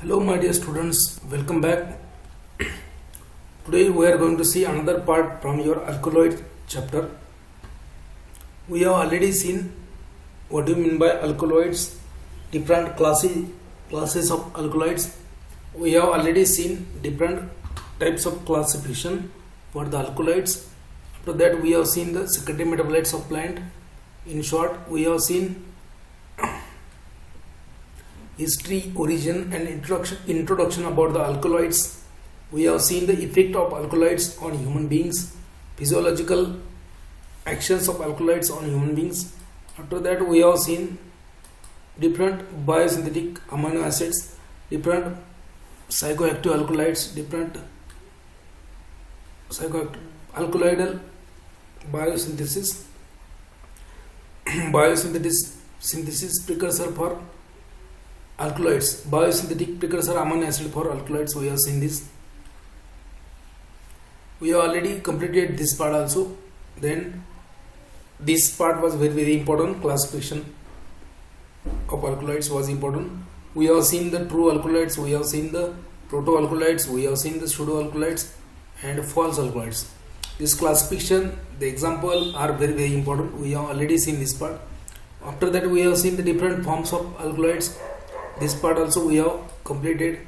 Hello my dear students, welcome back. Today we are going to see another part from your alkaloid chapter. We have already seen what do you mean by alkaloids, different classes of alkaloids. We have already seen different types of classification for the alkaloids. After that we have seen the secondary metabolites of plant. In short, we have seen history, origin and introduction about the alkaloids. We have seen the effect of alkaloids on human beings, physiological actions of alkaloids on human beings. After that we have seen different biosynthetic amino acids, different psychoactive alkaloids, different alkaloidal biosynthesis synthesis precursor for alkaloids, biosynthetic precursor amino acid for alkaloids. We have seen this. We have already completed this part also. Then this part was very important. Classification of alkaloids was important. We have seen the true alkaloids, we have seen the proto-alkaloids, we have seen the pseudo-alkaloids and false alkaloids. This classification, the example are very important. We have already seen this part. After that we have seen the different forms of alkaloids. This part also we have completed.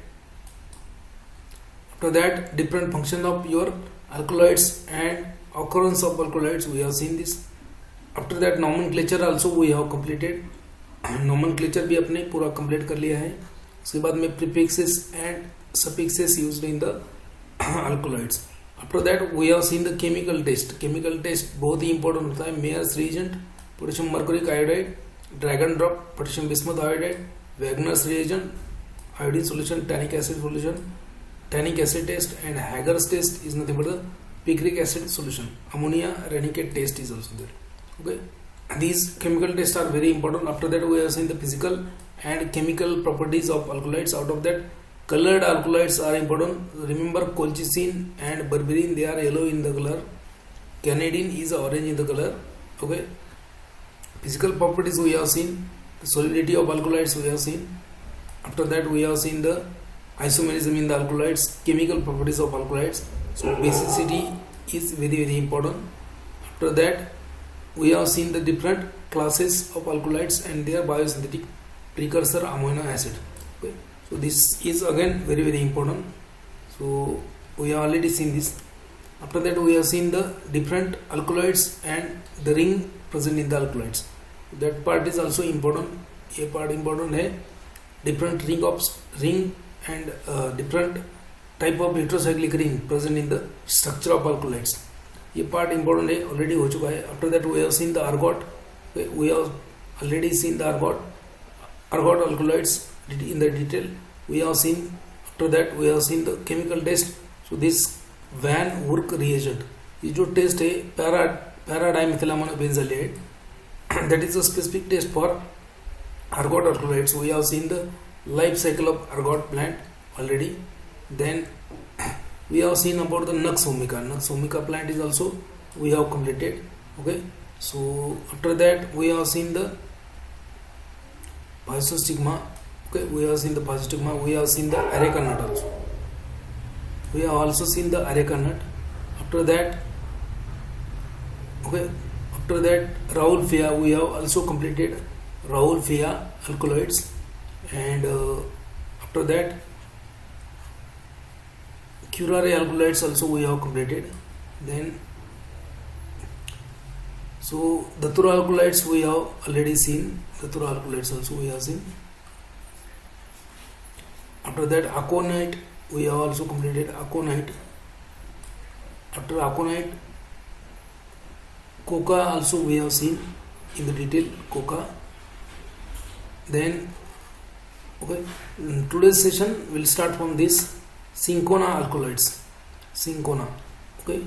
After that, different function of your alkaloids and occurrence of alkaloids, we have seen this. After that, nomenclature also we have completed. Nomenclature भी अपने पूरा complete कर लिया है. उसके बाद में prefixes and suffixes used in the alkaloids. After that, we have seen the chemical test. Chemical test बहुत ही important होता है. Mayer's reagent, potassium mercuric iodide, dragon drop, potassium bismuth iodide, Wagner's reagent, iodine solution, tannic acid solution, tannic acid test, and Hager's test is nothing but the picric acid solution. Ammonia Rennichet test is also there. Okay, these chemical tests are very important. After that, we have seen the physical and chemical properties of alkaloids. Out of that, colored alkaloids are important. Remember, colchicine and berberine, they are yellow in the color. Canidine is orange in the color. Okay, physical properties we have seen. The solubility of alkaloids we have seen. After that we have seen the isomerism in the alkaloids, chemical properties of alkaloids. So basicity is very important. After that we have seen the different classes of alkaloids and their biosynthetic precursor amino acid. Okay. So this is again very important. So we have already seen this. After that we have seen the different alkaloids and the ring present in the alkaloids. That part is also important. ये part important है. Different ring and different type of heterocyclic ring present in the structure of alkaloids. ये part important है, already हो चुका है. After that we have seen the ergot. We have already seen the ergot alkaloids in the detail. We have seen, after that we have seen the chemical test. So this Van Wurk reagent, ये जो test है para-dimethylaminobenzoate, that is a specific test for ergot alkaloids. We have seen the life cycle of ergot plant already. Then we have seen about the Nux vomica. Nux vomica plant is also we have completed. Okay, so after that we have seen the Physostigma. Okay, we have seen the Physostigma. We have seen the areca nut also. We have also seen the areca nut. After that, okay, after that Raoulfia, we have also completed Raoulfia alkaloids. And after that curare alkaloids also we have completed. Then so Datura alkaloids we have already seen. Datura alkaloids also we have seen. After that aconite we have also completed aconite. After aconite, coca also we have seen in the detail, coca. Then okay, today's session will start from this cinchona alkaloids. Cinchona. Okay,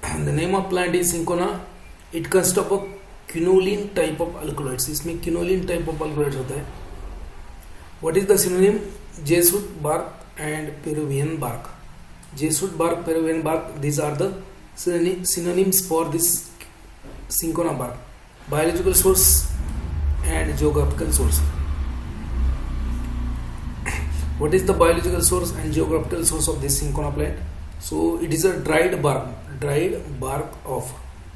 the name of plant is cinchona. It consists of a quinoline type of alkaloids. इसमें quinoline type of alkaloids होता है. What is the synonym? Jesuit bark and Peruvian bark. Jesuit bark, Peruvian bark, these are the synonyms for this cinchona bark. Biological source and geographical source. What is the biological source and geographical source of this cinchona plant? So it is a dried bark of,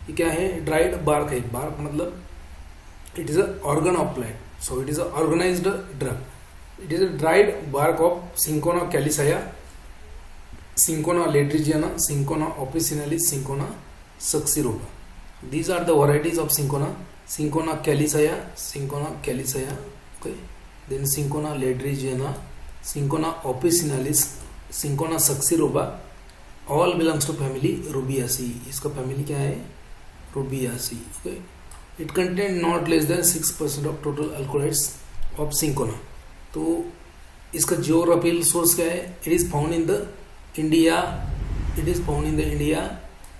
ये क्या है, dried bark है. Bark मतलब it is a organ of plant. So it is a organized drug. It is a dried bark of Cinchona calisaya, Cinchona ledrigiana, Cinchona officinalis, Cinchona succiroba. These are the varieties of Cinchona. Cinchona calisaya, okay. Then Cinchona ledrigiana, Cinchona officinalis, Cinchona succiroba. All belongs to family Rubiaceae. इसका family क्या है? Rubiaceae. Okay. It contains not less than 6% of total alkaloids of Cinchona. तो इसका geographical source क्या है? It is found in the India,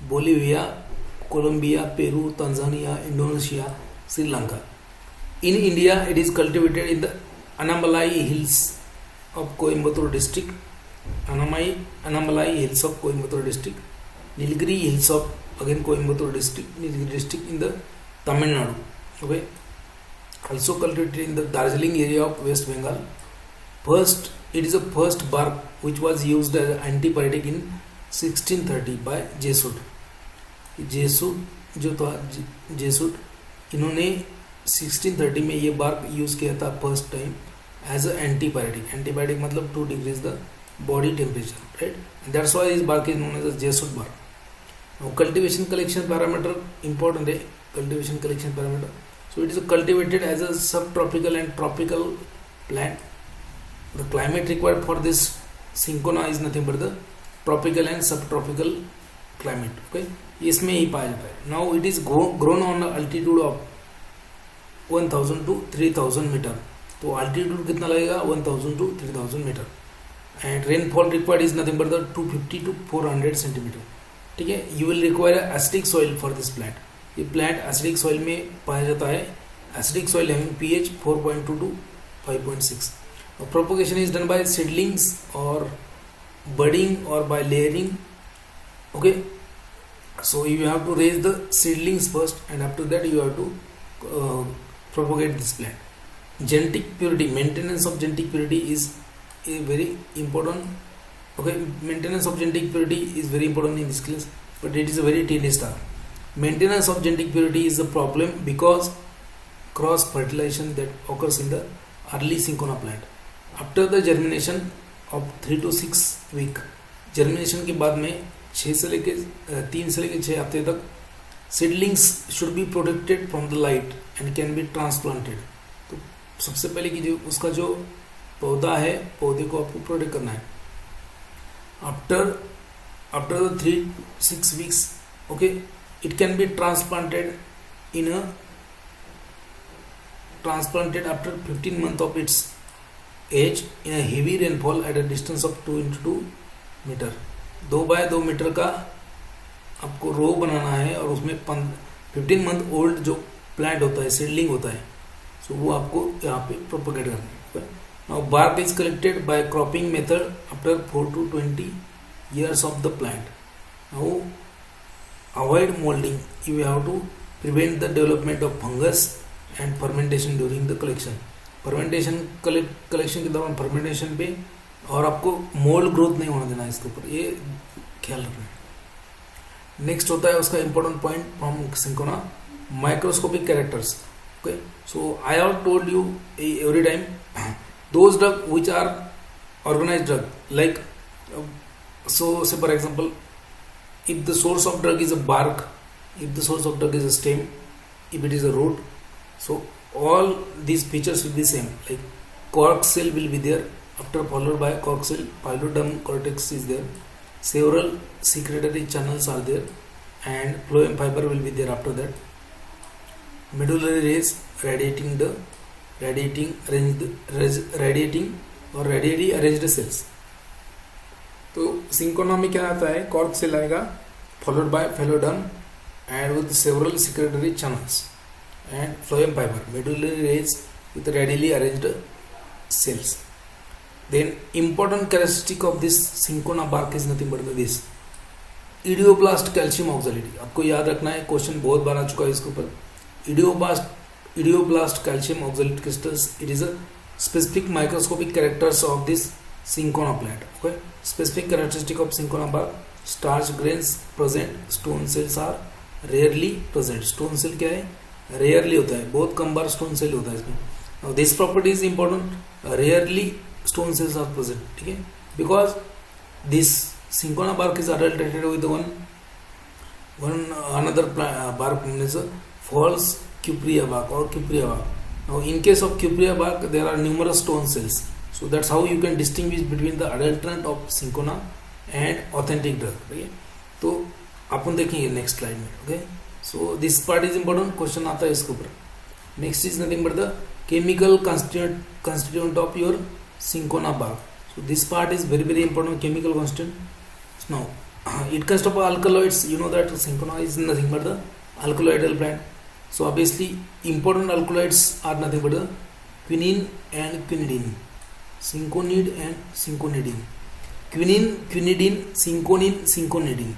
Bolivia, Colombia, Peru, Tanzania, Indonesia, Sri Lanka. In India, it is cultivated in the Anamalai Hills of Coimbatore district, Anamalai Hills of Coimbatore district, Nilgiri Hills of again Coimbatore district, Nilgiri district in the Tamil Nadu. Okay. Also cultivated in the Darjeeling area of West Bengal. It is the first bark which was used as an antibiotic in 1630 by Jesuit. जो था जेसुट, इन्होंने 1630 में ये bark use किया था first time as a antibiotic मतलब 2 degrees the body temperature, right. That's why this bark is known as Jesuit bark. Cultivation collection parameter important है. Cultivation collection parameter, so it is cultivated as a subtropical and tropical plant. The climate required for this Cinchona is nothing but the tropical and subtropical climate. Okay, इसमें ही पाया जाता है. Now it is grown on an altitude of 1000 to 3000 metre. तो altitude कितना लगेगा? 1000 to 3000 metre. And rainfall required is nothing but the 250 to 400 centimetre. ठीक है. You will require acidic soil for this plant. ये प्लांट एसिडिक सॉइल में पाया जाता है. Acidic soil having pH 4.2 to 5.6. Propagation is done by seedlings और budding और by layering. Okay, so you have to raise the seedlings first and after that you have to propagate this plant. Genetic purity, maintenance of genetic purity is a very important. Okay, maintenance of genetic purity is very important in this class, but it is a very tedious task. Maintenance of genetic purity is a problem because cross fertilization that occurs in the early Cinchona plant. After the germination of 3 to 6 week, germination के बाद में 3 से लेके 6 हफ्ते तक seedlings should be protected from the light and can be transplanted. तो सबसे पहले कि जो उसका जो पौधा है, पौधे को आपको प्रोटेक्ट करना है. After the 3 to 6 weeks, okay, it can be transplanted after 15 months of its age in a heavy rainfall at a distance of 2 into 2 metre. 2 by 2 metre का आपको रो बनाना है और उसमें 15 मंथ ओल्ड जो प्लांट होता है, सीडलिंग होता है, सो वो आपको यहाँ पे प्रोपोगेट करना है. Now bark is collected by cropping method after 4 to 20 years of the plant. Now avoid molding. You have to prevent the development of fungus and fermentation during the collection. Fermentation collection के दौरान fermentation पे और आपको mould growth नहीं होने देना है इसके ऊपर, ये ख्याल रखना है. नेक्स्ट होता है उसका important point from Cinchona, microscopic characters. Okay, so I have told you every time those drug which are organised drug like, so say for example, if the source of drug is a bark, if the source of drug is a stem, if it is a root, so all these features will be same. Like cork cell will be there, after followed by cork cell, phloem cortex is there, several secretory channels are there, and phloem fiber will be there. After that, medullary rays radiating or radially arranged cells. तो Cinchona में क्या आता है? Cork cell आएगा, followed by phelloderm and with several secretory channels and phloem fibre, medullary rays with radially arranged cells. Then important characteristic of this Cinchona bark is nothing but this idioblast calcium oxalate. आपको याद रखना है, question बहुत बार आ चुका है इसके ऊपर. Idioblast calcium oxalate crystals, it is a specific microscopic characters of this Cinchona plant. Okay, specific characteristic of cinchona bark: starch grains present, stone cells are rarely present. Stone cell क्या है? Rarely होता है, बहुत कम बार stone cell होता है इसमें. Now this property is important. Rarely stone cells are present. ठीक है, because this cinchona bark is adulterated with one another bark, means false cuprea bark or cuprea bark. Now in case of cuprea bark there are numerous stone cells, so that's how you can distinguish between the adulterant of cinchona and authentic drug. Okay, तो अपन देखेंगे next slide में. Okay, so this part is important, question आता है इसके ऊपर. Next is nothing but the chemical constituent of your cinchona bark. So this part is very very important, chemical constituent. Now it consists of alkaloids. You know that cinchona is nothing but the alkaloidal plant. So obviously important alkaloids are nothing but the quinine and quinidine, cinchonid and cinchonidine, quinine, quinidine, cinchonin, cinchonidine.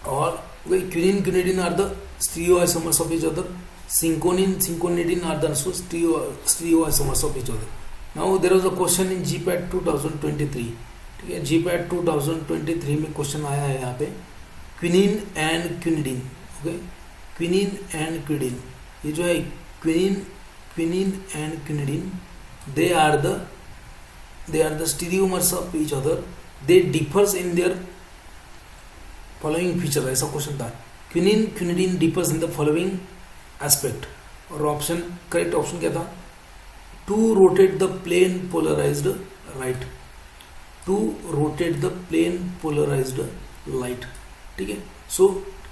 Or quinine, quinidine are the stereoisomers of each other. Cinchonin, cinchonidine are the also stereoisomers of each other. Now there was a question in GPAT 2023. ठीक है, GPAT 2023 में question आया है यहाँ पे, quinine and quinidine. Okay, quinine and quinidine, ये जो है quinine and quinidine, they are the stereomers of each other. They differs in their following feature. ऐसा क्वेश्चन था. Quinine quinidine differs in the following aspect. और option, correct option क्या था? To rotate the plane polarised right. To rotate the plane polarised light. ठीक है, so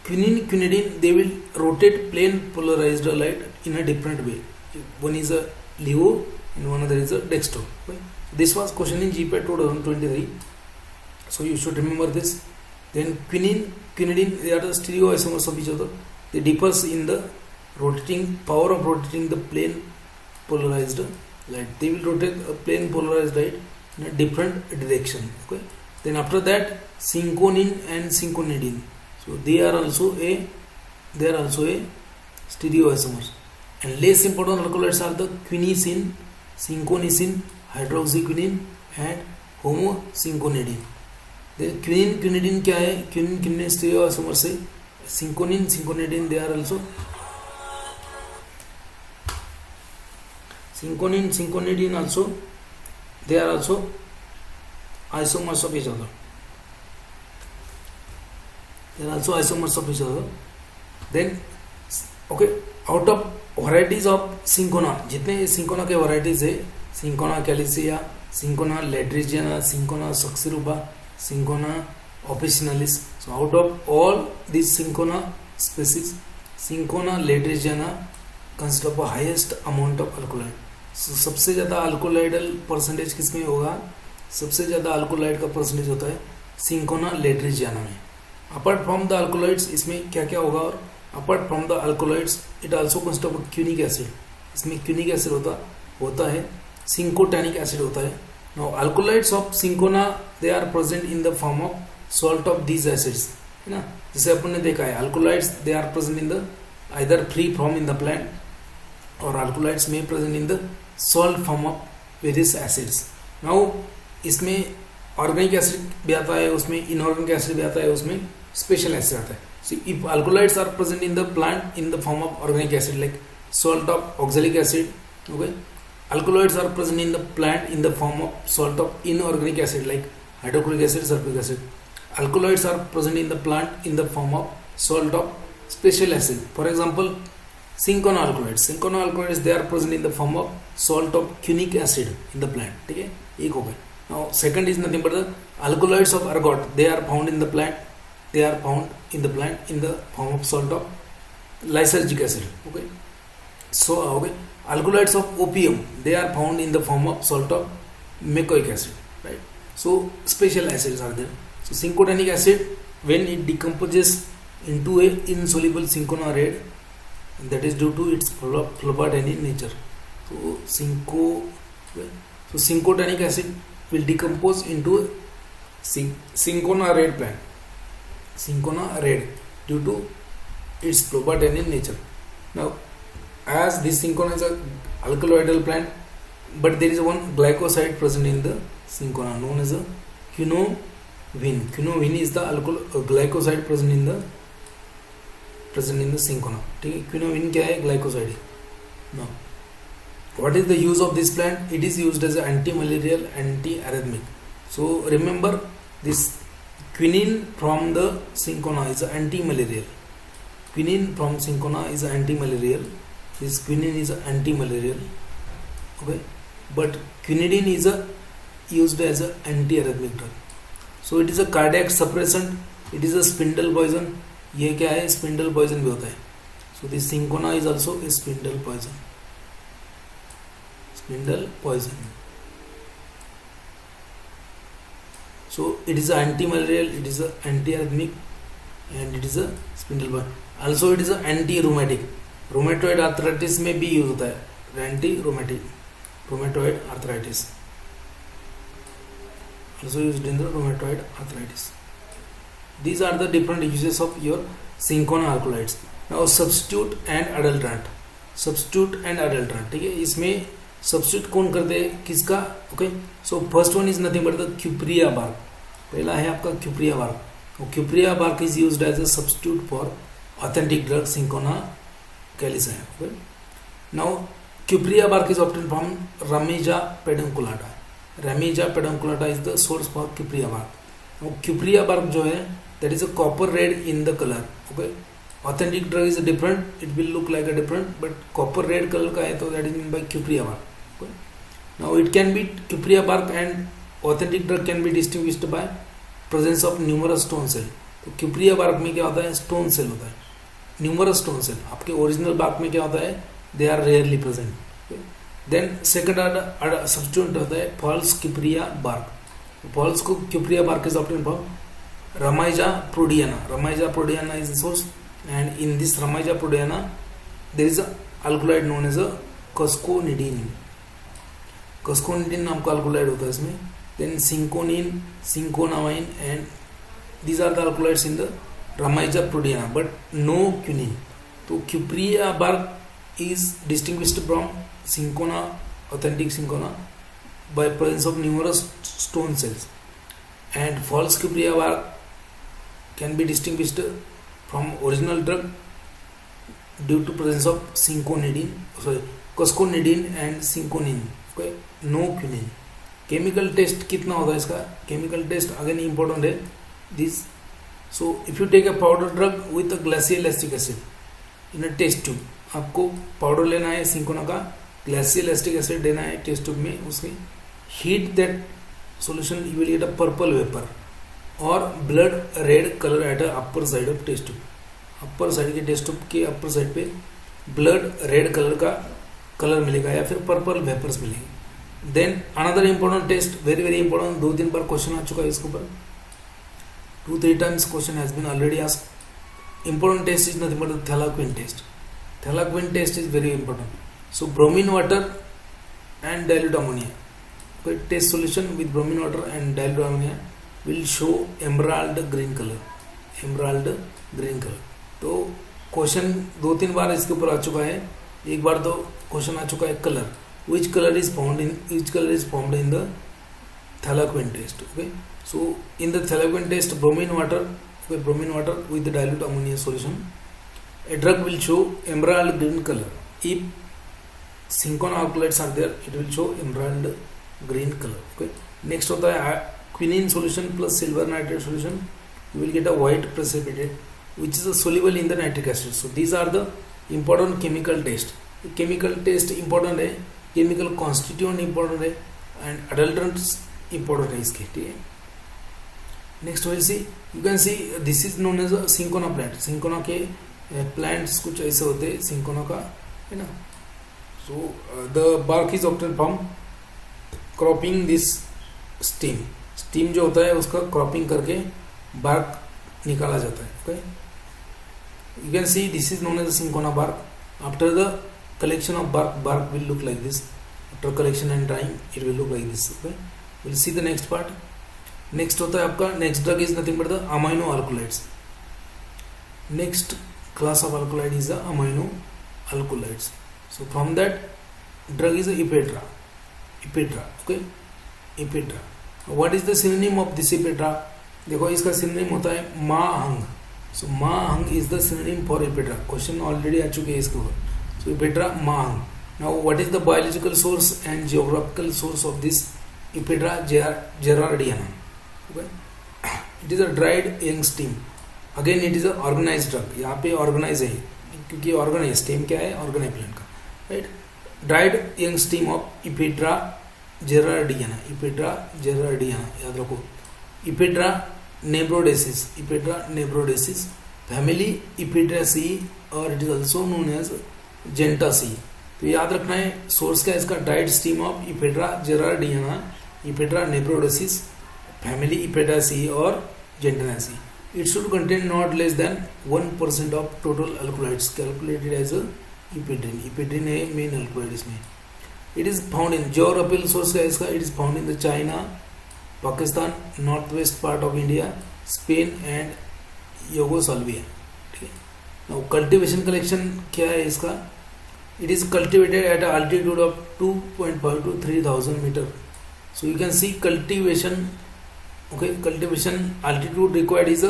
quinine quinidine they will rotate plane polarised light in a different way. One is a LIGO and one other is a dextro. Okay? This was question in GPAT 2023. So you should remember this. Then quinine, quinidine, they are the stereoisomers of each other. They differs in the power of rotating the plane polarized light. They will rotate a plane polarized light in a different direction. Okay. Then after that, cinchonin and cinchonidine. So they are also a stereoisomers. And less important alkaloids are the quinisin, cinchonicin, hydroxyquinine and homocinchonidine. Then quinine, quinidine क्या है? Quinine, quinidine stereoisomers से. Cinchonin, cinchonidine, they are also. Cinchonin, cinchonidine also, they are also isomers of each other. They are also isomers of each other. Then okay, out of varieties of cinchona, जितने cinchona के varieties है, cinchona calicia, cinchona ladrigiana, cinchona succiruba, cinchona officinalis. So out of all these cinchona species, cinchona ladrigiana consists of a highest amount of alkaloid. So सबसे ज़्यादा अल्कोलाइडल percentage किसमें होगा? सबसे ज़्यादा alkaloid का परसेंटेज होता है cinchona ladrigiana में. अपार्ट फ्रॉम द अल्कोलाइड्स इसमें क्या क्या होगा? और apart from the alkaloids it also consist of quinic acid. इसमें क्यूनिक एसिड होता है, सिंकोटैनिक एसिड होता है. Now alkaloids of cinchona they are present in the form of salt of these acids, है ना. जैसे अपन ने देखा है, alkaloids they are present in the either free from in the plant, और अल्कोलाइड्स में present in the salt form of various acids. Now इसमें ऑर्गेनिक एसिड भी आता है, उसमें इनऑर्गेनिक एसिड भी आता है, उसमें स्पेशल एसिड आता है. So if alkaloids are present in the plant in the form of organic acid like salt of oxalic acid, okay, alkaloids are present in the plant in the form of salt of inorganic acid like hydrochloric acid, sulfuric acid. Alkaloids are present in the plant in the form of salt of special acid. For example, cinchona alkaloids. Cinchona alkaloids they are present in the form of salt of quinic acid in the plant. ठीक है, एक हो गया. Now second is nothing but the alkaloids of ergot. They are found in the plant. They are found in the plant in the form of salt of lysergic acid. Okay. So okay, alkaloids of opium they are found in the form of salt of macoic acid. Right. So special acids are there. So cinchotanic acid when it decomposes into a insoluble cinchona red, that is due to its phlebotanine nature. So cinchotanic acid will decompose into cinchona red plant. Cinchona red due to its phlebotanine nature. Now, as this cinchona is a alkaloidal plant, but there is one glycoside present in the cinchona, known as a quinoline. Quinoline is the glycoside present in the cinchona. ठीक है, quinoline क्या है? Glycoside है. Now, what is the use of this plant? It is used as an anti-malarial, anti-arrhythmic. So remember, this quinine from the cinchona is anti-malarial. Quinine from cinchona is anti-malarial. This quinine is anti-malarial. Okay, but quinidine is used as an anti-arrhythmic drug. So it is a cardiac suppressant. It is a spindle poison. ये क्या है? Spindle poison भी होता है. So this cinchona is also a spindle poison. Spindle poison. So it is anti-malarial, it is anti-arrhythmic, and it is a spindle poison. Also it is anti-rheumatic. Rheumatoid arthritis में भी use होता है. Anti-rheumatic. Rheumatoid arthritis. Also used in the rheumatoid arthritis. These are the different uses of your cinchona alkaloids. Now substitute and adulterant. Substitute and adulterant. ठीक है, इसमें substitute कौन करते हैं किसका? Okay, so first one is nothing but the cuprea bark. पहला है आपका cuprea bark. Cuprea bark is used as a substitute for authentic drug Cinchona calisaya. Okay, now cuprea bark is obtain from Remijia pedunculata. Remijia pedunculata is the source for cuprea bark. Cuprea bark जो है that is a copper red in the colour. Okay, authentic drug is different, it will look like a different, but copper red colour का है तो that is mean by cuprea bark. Now it can be Cupreya bark and authentic drug can be distinguished by presence of numerous stone cell. तो Cupreya bark में क्या होता है? Stone cell होता है, numerous stone cell. आपके original bark में क्या होता है? They are rarely present. Okay? Then second substituent होता है false Cupreya bark. False Cupreya bark is obtained from Rhamyza prodeana. Rhamyza prodeana is the source, and in this Rhamyza prodeana there is a alkaloid known as a cusconidine. Cusconidine नाम का alkaloid होता है इसमें. Then cinchonine, cinchonamine, and these are the alkaloids in the Rhamyza prodeana, but no quinine. तो Cupreya bark is distinguished from cinchona, authentic cinchona, by presence of numerous stone cells, and false Cupreya bark can be distinguished from original drug due to presence of cusconidine and cinchonine. Okay, no quinine. Chemical test कितना होता है इसका? Chemical test again important है this. So if you take a powder drug with a glacial acetic acid in a test tube, आपको powder लेना है cinchona का, glacial acetic acid देना है टेस्ट ट्यूब में, उसके heat that solution, you will get a purple vapour और blood red colour at a upper side of test tube. Upper side के टेस्ट ट्यूब के अपर साइड पे blood red colour का colour मिलेगा या फिर पर्पल वेपर्स मिलेंगे. Then another important test, very very important, 2-3 बार क्वेश्चन आ चुका है इसके ऊपर, 2-3 times question has been already asked. Important test is nothing but the thalleioquin test. Thalleioquin test is very important. So bromine water and dilute ammonia. कोई test solution with bromine water and dilute ammonia will show emerald green colour. Emerald green colour. तो question 2-3 बार इसके ऊपर आ चुका है. एक बार तो question आ चुका है colour, which color is formed in the thalaquin test. Okay, so in the thalaquin test, bromine water with the dilute ammonia solution, a drug will show emerald green color. If cinchona alkaloids are there, it will show emerald green color. Okay, next होता है quinine solution plus silver nitrate solution, you will get a white precipitate which is soluble in the nitric acid. So these are the important chemical test. Chemical test important है, chemical constituent important है, and adulterants important है इसके. ठीक है, next will see, you can see this is known as cinchona plant. Cinchona के plants कुछ ऐसे होते हैं सिंकोना का, है ना. So the bark is obtain from cropping this stem. Stem जो होता है उसका क्रॉपिंग करके बार्क निकाला जाता है. Okay, you can see this is known as cinchona bark. After the collection of bark will look like this. After collection and drying it will look like this. Okay, we'll see the next part. Next होता है आपका, next drug is nothing but the amino alkaloids. Next class of alkaloid is the amino alkaloids. So from that drug is Epetra. Okay, Epetra. What is the synonym of this ephedra? देखो इसका synonym होता है mahuang. So mahuang is the synonym for ephedra. Question already आ चुके हैं इसके ऊपर. So ephedra mahuang. Now what is the biological source and geographical source of this Ephedra gerardiana? It is a dried young stem. Again it is a organise drug. यहाँ पे organise है क्योंकि organise stem क्या है, organise plant का, right. Dried young stem of Ephedra gerardiana. Ephedra gerardiana याद रखो. Ephedra nebrodensis. Ephedra nebrodensis family Ephedraceae और it is also known as Gnetaceae. तो याद रखना है सोर्स क्या है इसका, dried stem of Ephedra gerardiana, Ephedra nebrodensis, family Ephedraceae और Gnetaceae. It should contain not less than 1% of total alkaloids calculated as a ephedrine. Ephedrine है main alkaloid इसमें. It is found in geographical source का इसका. It is found in the China, Pakistan, northwest part of India, Spain and Yugoslavia. ठीक है. Now cultivation collection क्या है इसका? It is cultivated at an altitude of 2.5 to 3000 meter. So you can see cultivation. Okay, cultivation altitude required is a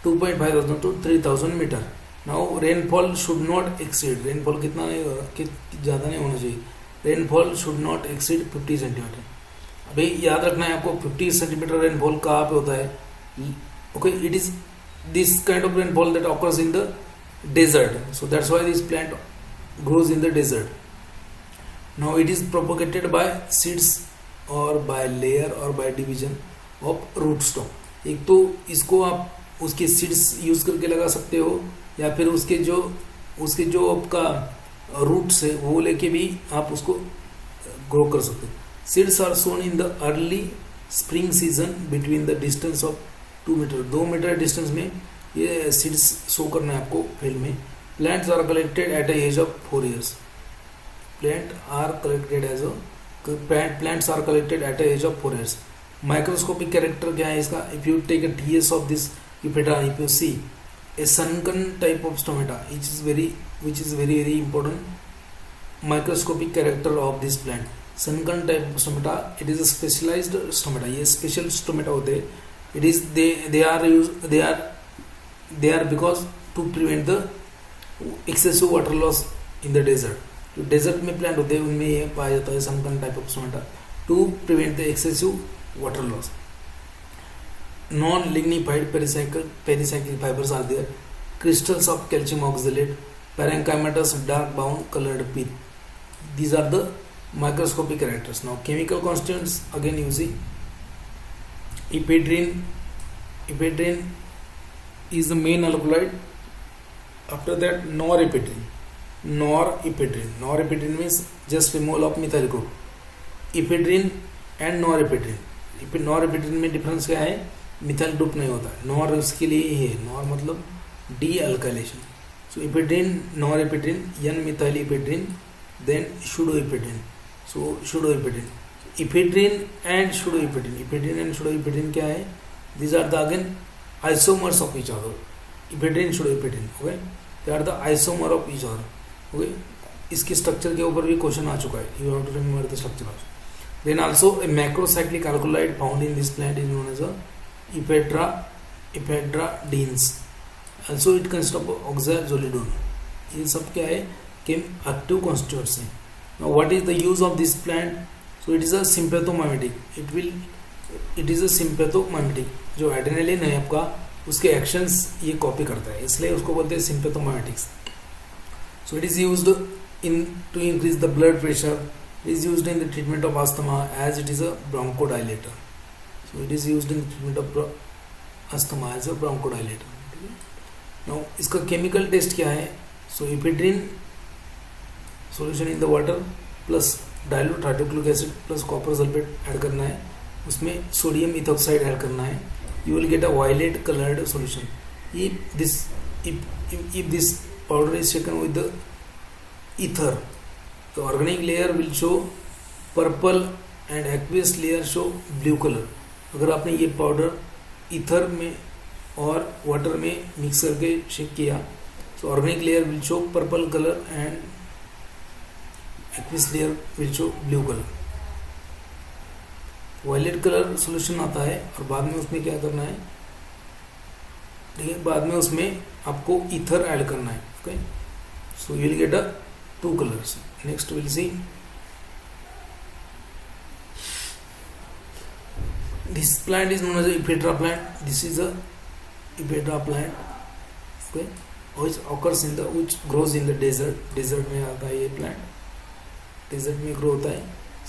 2,500 to 3,000 meter. Now rainfall should not exceed. Rainfall कितना नहीं, ज़्यादा नहीं होना चाहिए. Rainfall should not exceed 50 centimetre. अभी याद रखना है आपको 50 सेंटीमीटर रेनफॉल कहाँ पे होता है. Okay, it is this kind of rainfall that occurs in the desert. So that's why this plant grows in the desert. Now it is propagated by seeds or by layer or by division of root stock. एक तो इसको आप उसके seeds use करके लगा सकते हो या फिर उसके जो आपका रूट्स है वो लेके भी आप उसको ग्रो कर सकते हो. Seeds are sown in the early spring season between the distance of 2 metre. 2 metre distance में ये सीड्स शो करना है आपको फील्ड में. Plants are collected at a age of 4 years. Plants are collected at a age of 4 years. Microscopic character क्या है इसका? If you take a TS of this ephedra, if you see a sunken type of stomata which is very important microscopic character of this plant. Sunken type of stomata, it is a specialised stomata. ये special stomata होते हैं. It is they are because to prevent the excessive water loss in the desert. जो desert में plant होते हैं उनमें ये पाया जाता है sunken type of stomata to prevent the excessive water loss. Non-lignified pericyclic fibers are there. Crystals of calcium oxalate, parenchymatous dark brown colored pith. These are the microscopic characters. Now chemical constituents again you see. Ephedrine is the main alkaloid. After that norepinephrine. Norepinephrine means just removal of methyl group. Ephedrine and norepinephrine. नॉरएपिड्रिन में difference क्या है? Methyl group नहीं होता. Nor उसके लिए ही है. Nor मतलब dealkylation. So ephedrine, norephedrine, N methyl ephedrine, then pseudoephedrine. So pseudoephedrine, ephedrine and pseudoephedrine. Ephedrine and pseudoephedrine क्या है? These are the again isomers of each other. Ephedrine, pseudoephedrine, okay, they are the isomer of each other. Okay, इसके structure के ऊपर भी question आ चुका है. You have to remember the structure of. Then also a macrocyclic alkaloid found in this plant is known as a ephedradines. Also it consists of oxazolidone. ये सब क्या है? Active constituents हैं. Now what is the use of this plant? So it is a sympathomimetic. It is a sympathomimetic. जो adrenaline है आपका उसके actions ये copy करता है, इसलिए उसको बोलते हैं sympathomimetics. So it is used to increase the blood pressure. It is used in the treatment of asthma as it is a bronchodilator. So it is used in the treatment of asthma as a bronchodilator. Now इसका chemical test क्या है? So ephedrine solution in the water plus dilute hydrochloric acid plus copper sulfate add करना है. उसमें sodium ethoxide add करना है. You will get a violet colored solution. If this powder is shaken with the ether, the organic layer will show purple and aqueous layer show blue color. अगर आपने ये powder ether में और water में mix करके shake किया so organic layer will show purple color and aqueous layer will show blue color. Violet colour solution आता है और बाद में उसमें क्या करना है, ठीक है, बाद में उसमें आपको ईथर ऐड करना है. Okay, so you will get a 2 colors. Next we'll see this plant is known as a Ephedra plant. This is a Ephedra plant, okay, which occurs in the, which grows in the desert. Desert में आता है ये plant, desert में grow होता है.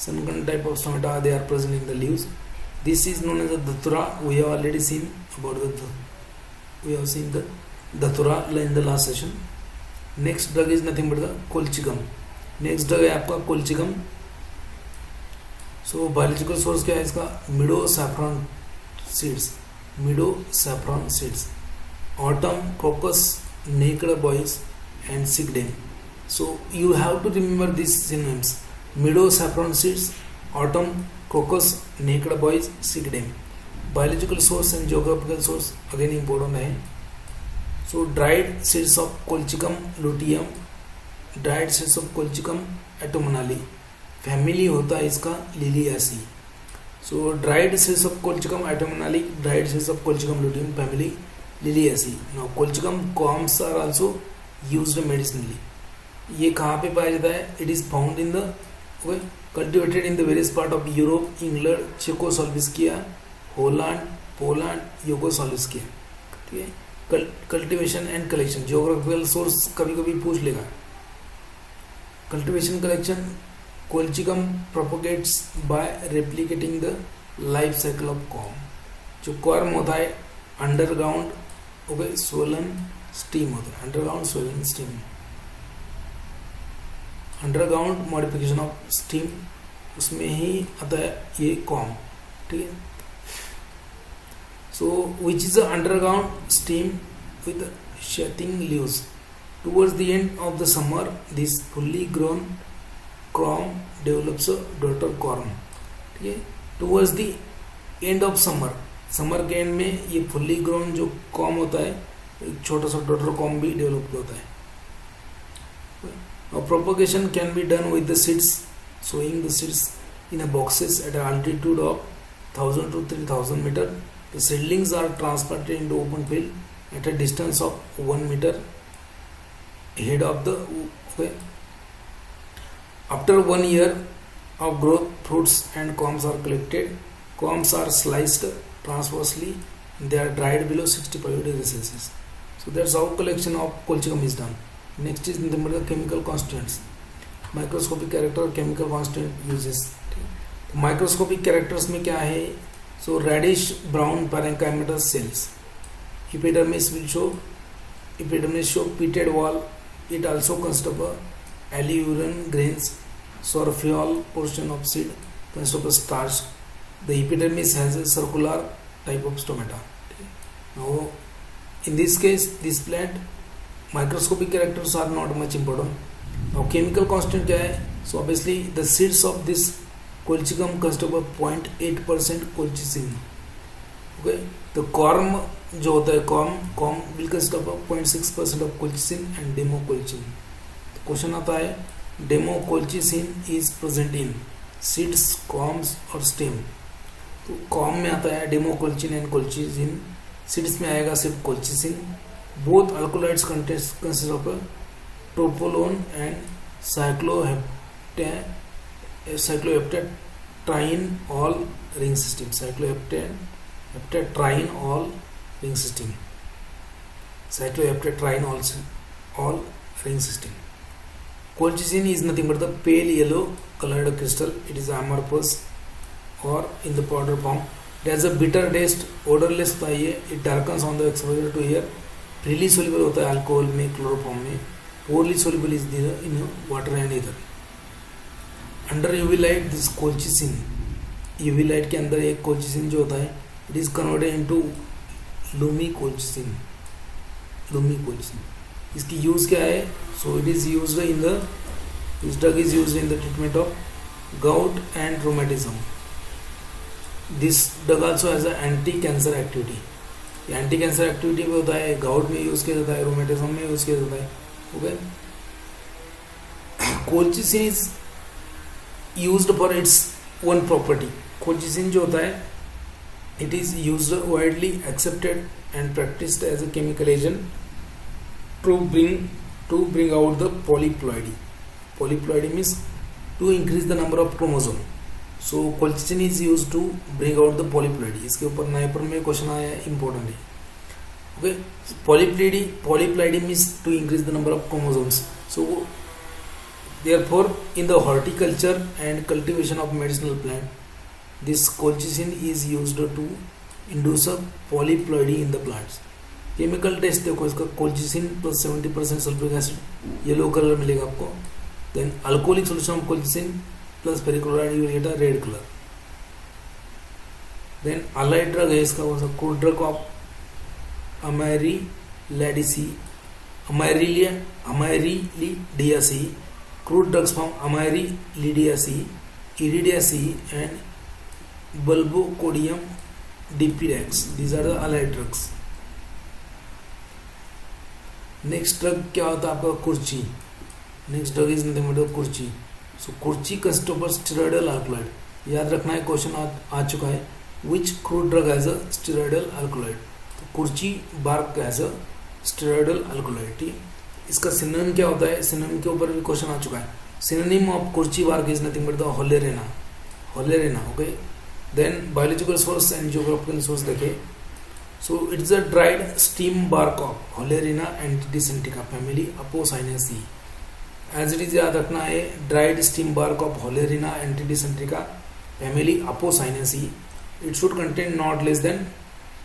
Sunken type of stomata, they are present in the leaves. This is known as a Datura. We have already seen about the Datura in the last session. Next drug is nothing but the colchicum. Next drug है आपका colchicum. So biological source क्या है इसका, meadow saffron seeds. Meadow saffron seeds, autumn, crocus, naked boys and sigdem. So you have to remember this synonyms, meadow saffron seeds, autumn, crocus, naked boys, sigdem. Biological source and geographical source again important है. So dried seeds of Colchicum luteum, dried seeds of Colchicum autumnale, family होता है इसका Liliaceae. So dried seeds of Colchicum autumnale, dried seeds of Colchicum luteum, family Liliaceae. Now Colchicum corms are also used medicinally. ये कहाँ पे पाया जाता है, it is found in the, okay, cultivated in the various part of Europe, England, Czechoslovakia, Holland, Poland, Yugoslavia. ठीक है. Cultivation and collection, geographical source कभी कभी पूछ लेगा. Cultivation collection, colchicum propagates by replicating the life cycle of corm. जो corm होता है underground, okay, swollen stem होता है, underground swollen stem, underground modification of stem, उसमें ही आता है ये कॉर्म. ठीक है. So which is the underground steam with sheathing leaves. Towards the end of the summer, this fully grown corm develops a daughter corm. ठीक है. Towards the end of summer, summer के एंड में ये fully grown जो com होता है, एक छोटा सा डॉटर कॉम भी डेवलप होता है. और propagation can be done with the seeds, sowing the seeds in a boxes at an altitude of 1000 to 3000 meter. The seedlings are transplanted into open field at a distance of 1 meter ahead of the, okay. After 1 year of growth, fruits and corms are collected. Corms are sliced transversely. They are dried below 65 degrees Celsius. So that's how collection of colchicum is done. Next is the chemical constituents. Microscopic character, chemical constituent uses. Microscopic characters में क्या है? So reddish brown parenchymatous cells. Epidermis will show pitted wall. It also consists of alluvium grains. Sorphiol portion of seed consists of starch. The epidermis has a circular type of stomata. Now in this case, this plant, microscopic characters are not much important. Now chemical constant क्या है? So obviously the seeds of this Colchicum consists of 0.8% colchicine. Okay, the corm जो होता है corm will consist of 0.6% of colchicine and democolchicine. तो question आता है, democolchicine is present in seeds, corms और stem. तो corm में आता है democolchicine and colchicine. Seeds में आएगा सिर्फ colchicine. Both alkaloids consist of tropolone and cycloheptatrienol ring system. Cycloheptatrienol ring system. Cycloheptatrienol ring system. Colchicine is nothing but the pale yellow colored crystal. It is amorphous or in the powder form. It has a bitter taste, odorless होता है ये. It darkens on the exposure to air. Freely soluble होता है alcohol में, chloroform में. Poorly soluble is in water and ether. Under UV light this colchicine, UV light के अंदर एक कोल्चिसिन जो होता है, it is converted into Lumi colchicine. इसकी यूज क्या है? सो it is used in the, this drug is used in the treatment of gout and rheumatism. This drug also has a anti cancer activity. Anti cancer activity में होता है, gout में use किया जाता है, रोमेटिज्म में यूज किया जाता है. Okay, colchicine is used for its one property. Colchicine जो होता है, it is used widely accepted and practised as a chemical agent to bring out the polyploidy. Polyploidy means to increase the number of chromosome. So colchicine is used to bring out the polyploidy. इसके ऊपर NIPER में question आया है, important है. Okay, polyploidy means to increase the number of chromosomes. So therefore in the horticulture and cultivation of medicinal plant, this colchicine is used to induce a polyploidy in the plants. Chemical test देखो इसका, colchicine plus 70% sulphuric acid, yellow colour मिलेगा आपको. Then alcoholic solution of colchicine plus ferric chloride, you get a red colour. Then allied drug है इसका, वो सब crude drug of Amaryllidaceae, crude drugs from Amaryllidaceae, Iridaceae and Bulbocodium डिपिडेक्स. These are the allied drugs. Next drug क्या होता है आपका, kurchi. Next drug is nothing but kurchi. So kurchi consist of steroidal alkaloid. याद रखना है, क्वेश्चन आ चुका है. Which crude drug as a steroidal alkaloid. तो kurchi bark as a steroidal alkaloid. ठीक, इसका सिनोनिम क्या होता है, सिनोनिम के ऊपर भी क्वेश्चन आ चुका है. Synonym of kurchi bark is nothing but the Holarrhena. Okay. Then biological source and geographical source देखे. So it's a dried steam bark of Holerina antidicentica family Apocynaceae. As it is, याद रखना है, dried steam bark of Holerina antidicentica family Apocynaceae. It should contain not less than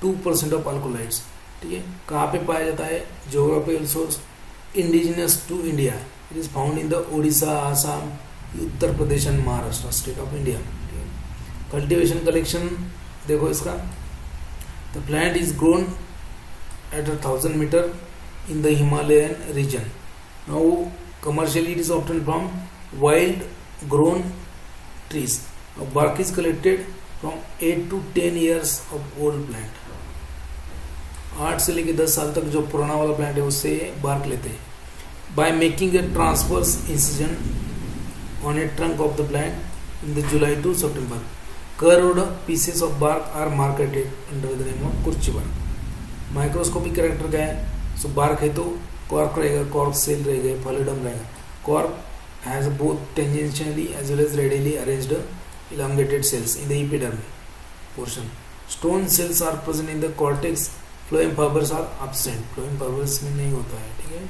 2% of alkaloids. ठीक है. कहाँ पे पाया जाता है, geographical source indigenous to India. It is found in the Odisha, Assam, Uttar Pradesh and Maharashtra state of India. Cultivation collection देखो इसका. The plant is grown at 1,000 meter in the Himalayan region. Now, commercially it is obtained from wild grown trees. Now, bark is collected from 8 to 10 years of old plant. 8 से लेकर 10 साल तक जो पुराना वाला plant है उससे बार्क लेते हैं. By making a transverse incision on a trunk of the plant in the July to September. Curved pieces of bark are marketed under the name of कुर्ची bark. Microscopic character क्या है, सो bark है तो cork रहेगा, cork cell रहेगा, phelloderm रहेगा. Cork has both tangentially as well as radially arranged elongated cells in the epiderm portion. Stone cells are present in the cortex. Phloem fibers are absent. Phloem fibers में नहीं होता है. ठीक है.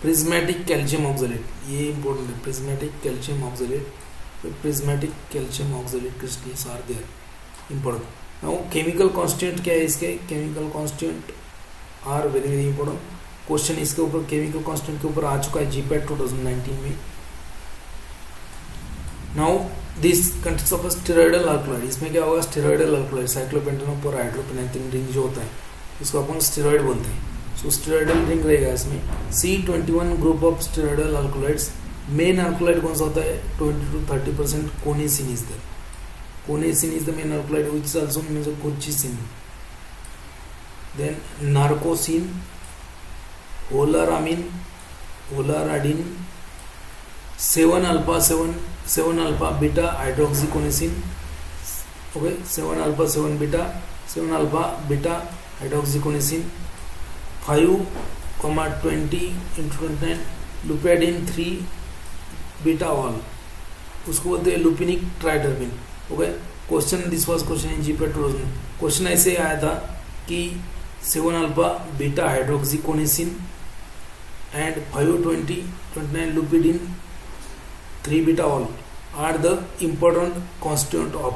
Prismatic calcium oxalate, ये important है. Prismatic calcium oxalate. Prismatic calcium oxalate crystals are there. Important. Now chemical constant क्या है इसके, chemical constant are very very important. Question इसके ऊपर chemical constant के ऊपर आ चुका है GPAT 2019 में. Now this consists of a steroidal alkaloid. इसमें क्या होगा, steroidal alkaloid, cyclopentanone और hydropenanthine ring जो होता है इसको अपन steroid बोलते हैं. So steroidal ring रहेगा इसमें. C21 group of steroidal alkaloids. Main alkaloid कौन सा होता है, 20 to 30% conessine is there. Conessine is the main alkaloid which is also known as colchicine. Then narcosine, holarrhimine, holaradine, 7 alpha beta hydroxyconessine. Okay, 7 alpha 7 beta 7 alpha beta hydroxyconessine. 5,20 into 29 lupadiene 3 beta ol, उसको बोलते हैं lupinic triterpene. Okay. Question, this was question in GPAT 2000. Question ऐसे आया था कि 7 alpha beta hydroxyconessine and 5,20-29 lupadiene 3 beta ol are the important constituent of,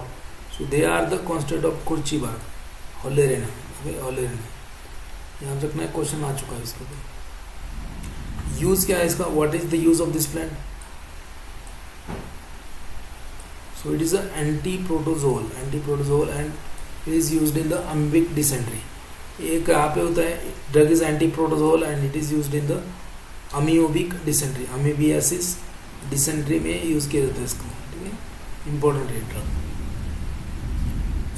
so they are the constituent of kurchi bark, Holarrhena. Okay, Holarrhena यहाँ रखना है. Question आ चुका है इसके ऊपर. यूज क्या है इसका, what is the use of this plant. So it is a anti protozoal and it is used in the amoebic dysentery. ये कहाँ पे होता है, drug is anti protozoal and it is used in the amoebic dysentery. Amoebiasis dysentery में use किया जाता है इसको. ठीक है, इंपॉर्टेंट है drug.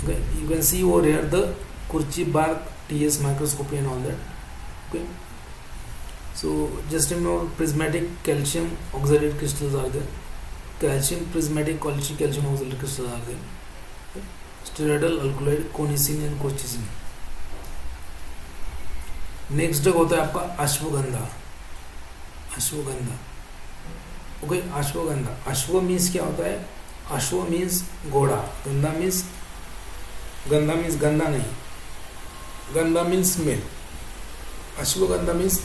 Okay, you can see over here the kurchi bark, TS microscopy and all that. Okay, so just remember prismatic calcium oxalate crystals are there. Calcium prismatic calcium oxalate crystals are there. Steroidal alkaloid conessine and kurchicine. Next drug होता है आपका ashwagandha. Ashwagandha, okay, ashwagandha. अश्व means क्या होता है? अश्व means घोड़ा, गंधा means गंधा नहीं, gandha means smell. Ashwagandha means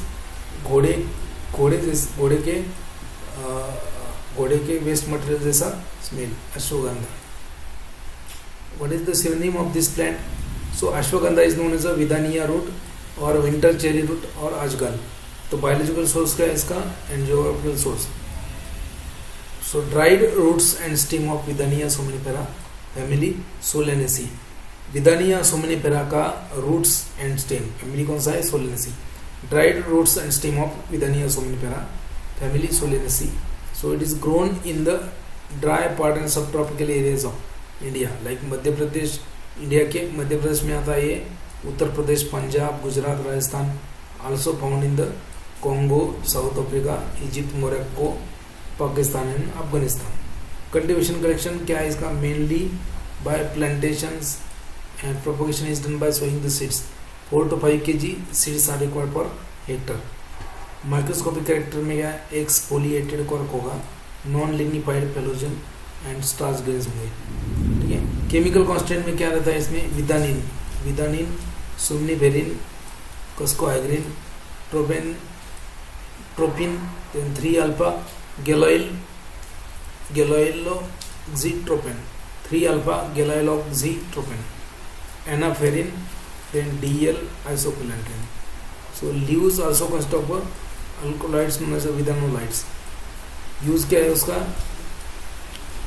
घोड़े के वेस्ट मटेरियल जैसा smell, ashwagandha. What is the synonym of this plant? So ashwagandha is known as a withania root और विंटर चेरी रूट और अजगल। तो बायोलॉजिकल सोर्स क्या है इसका? And geographical source. So dried roots and stem of withania somnifera family solanaceae. Withania somnifera का roots and stem family कौन सा है? Solanaceae. Dried roots and stem of withania somnifera family solanaceae. So it is grown in the dry part and subtropical areas of India, like Madhya Pradesh, India के मध्य प्रदेश में आता है ये, Uttar Pradesh, Punjab, Gujarat, Rajasthan. Also found in the Congo, South Africa, Egypt, Morocco, Pakistan and Afghanistan. Cultivation collection क्या है इसका? Mainly by plantations and propagation is done by sowing the seeds. 4 to 5 kg seeds are required per hectare. Microscopic character में क्या है? Exfoliated cork होगा, non lignified phellogen and starch grains होंगे, ठीक है। केमिकल कांस्टेंट में क्या रहता है इसमें? विदानिन, सोमनिफेरिन, कस्कोहाइग्रिन, tropine, then 3-alpha galoxytropin, 3-alpha galoxytropin, anaferin, then DL isoquinone. So leaves also consist of alkaloids known as vidanolides. Use क्या है उसका?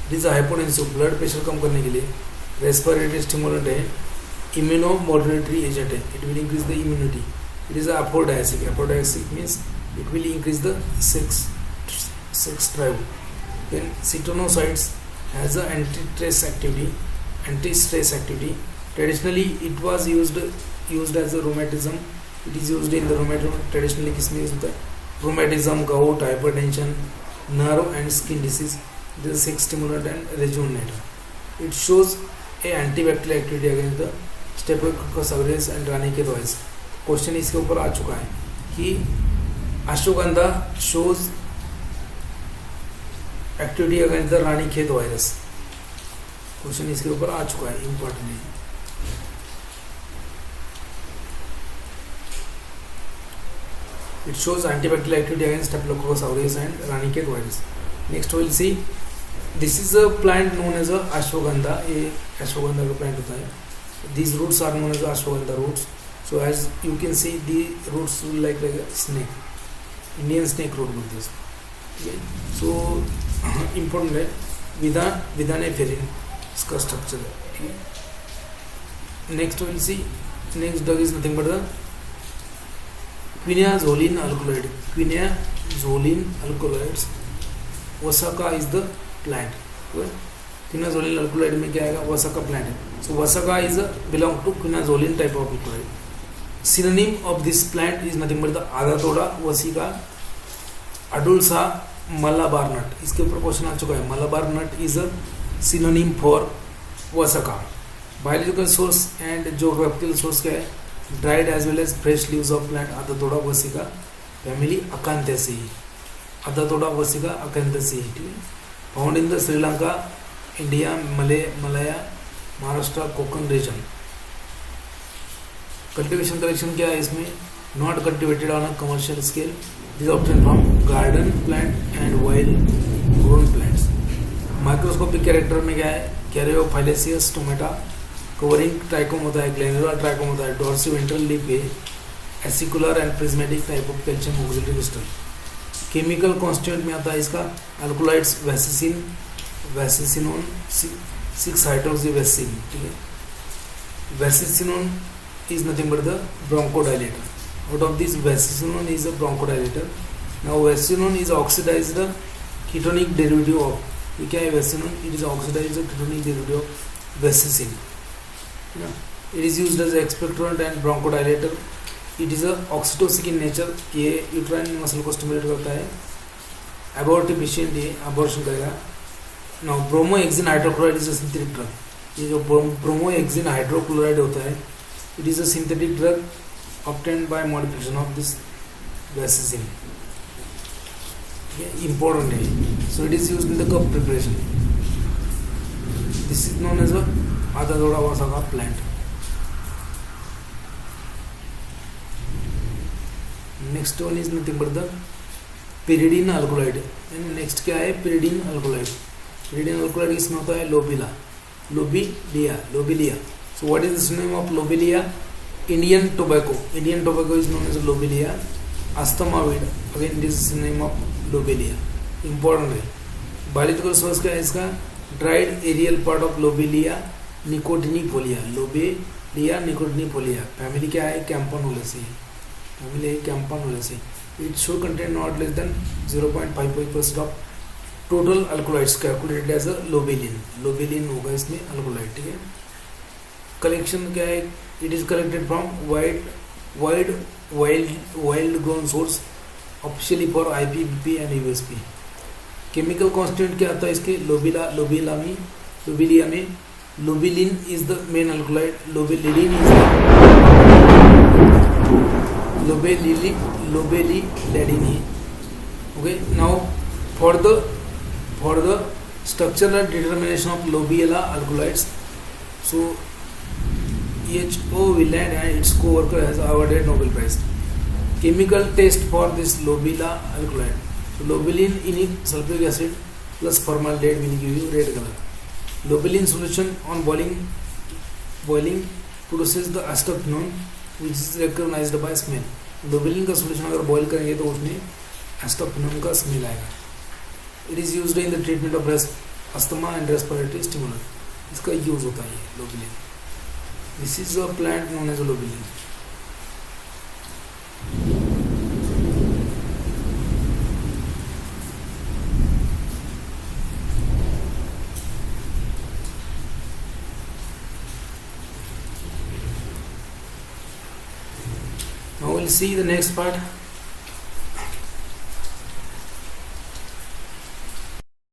It is hypotensive, blood pressure कम करने के लिए, रेस्पिरेटरी स्टिमुलेंट है, इम्यूनो मॉड्यूलेटरी एजेंट है, it will increase the immunity. It is aphrodisiac means it will increase the sex drive. Then cetinocytes has a anti-stress activity. Traditionally it was used as a rheumatism. It is used in the rheumatism. Traditionally किसमें use होता है? Rheumatism, gout, hypertension, nerve and skin disease. It is a sex stimulant and rejuvenator. It shows a antibacterial activity against the Staphylococcus aureus and Raniquet. Question इसके ऊपर आ चुका है कि ashwagandha shows activity against the Ranikhet virus. Question इसके ऊपर आ चुका है, important है। It shows antibacterial activity against Staphylococcus aureus and Ranikhet virus. Next we'll see, this is a plant known as a ashwagandha. ये ashwagandha का plant होता है। These roots are known as ashwagandha roots. So as you can see, the roots will like a snake. Indian snake root बोलते हैं इसको। So important है, विदानेफेरिन इसका structure है, ठीक है। Next will see, next drug is nothing but the quinazoline alkaloid. Quinazoline alkaloids, vasaka is the plant. Quinazoline alkaloid में क्या आएगा? वसाका प्लांट है। So vasaka is belong to quinazoline type of alkaloid. Synonym of this plant is nothing but the adhatoda, vasica, adulsa, Malabar nut. इसके ऊपर question आ चुका है। Malabar nut is a synonym for vasaka. Biological source and geographical source क्या है? Dried as well as fresh leaves of plant adhatoda vasica family acanthaceae. Adhatoda vasica acanthaceae, ठीक है। Found in the Sri Lanka, India, Malaya, Maharashtra, Konkan region. Cultivation collection क्या है इसमें? Not cultivated on a commercial scale, is obtain from garden plant and wild grown plants. Microscopic character में क्या है? कैरियोफाइलेसियस टोमेटा, covering trichome होता है, ग्लैन्युलर ट्राइकोम होता है, डॉर्सिवेंट्रल लीफ है, acicular and prismatic type of calcium oxalate crystal. Chemical constituent में आता है इसका अल्कोलॉइड्स, वैसिसिन, वैसिसिनोन, 6 हाइड्रोक्सी वैसिन, ठीक है। वैसिसिनोन is nothing but the bronchodilator. Out of this, vasicinone is a bronchodilator. Now vasicinone is oxidized ketonic derivative of, ये क्या है vasicinone? It is oxidized ketonic derivative of vasicin. It is used as expectorant and bronchodilator. It is a oxytocic in nature. ये uterine muscle को stimulate करता है। abortifacient, ये abortion करेगा। Now bromohexane hydrochloride is a synthetic drug. ये जो bromhexine hydrochloride होता है, it is a synthetic drug obtained by modification of this vasicine. Important है. So it is used in the cup preparation. This is known as a Adadora Vasaka plant. Next one is nothing but the pyridine alkaloid. And next क्या है pyridine alkaloid. Pyridine alkaloid इसमें होता है lobelia. So what is the synonym of lobelia? Indian tobacco. Indian tobacco is known as lobelia. Asthma weed. Again it is the synonym of lobelia. Important है. Biological source क्या है इसका? Dried aerial part of lobelia nicotianifolia. Lobelia nicotianifolia. Family क्या है? Campanulaceae. Family है campanulaceae. It should contain not less than 0.55% of total alkaloids calculated as a lobeline. Lobeline होगा इसमें alkaloid. ठीक है. कलेक्शन क्या है? It is collected from wild grown source officially for IPBP and USP. Chemical constant क्या आता है इसके? लोबेलिया में लोबेलिन इज द मेन अल्कोलाइड. लोबेलिलेडिन है. Okay. Now for the structural determination of lobelia alkaloids, so EHO Wieland and its co-worker has awarded Nobel Prize. Chemical test for this lobelia alkaloid. So lobelin in sulfuric acid plus formaldehyde will give you red color. Lobelin solution on boiling produces the acetophenone which is recognized by smell. Lobelin का solution अगर boil करेंगे तो उसमें acetophenone का smell आएगा. It is used in the treatment of asthma and respiratory stimulant. इसका use होता है lobelin. This is a plant known as lobelin. Now we'll see the next part.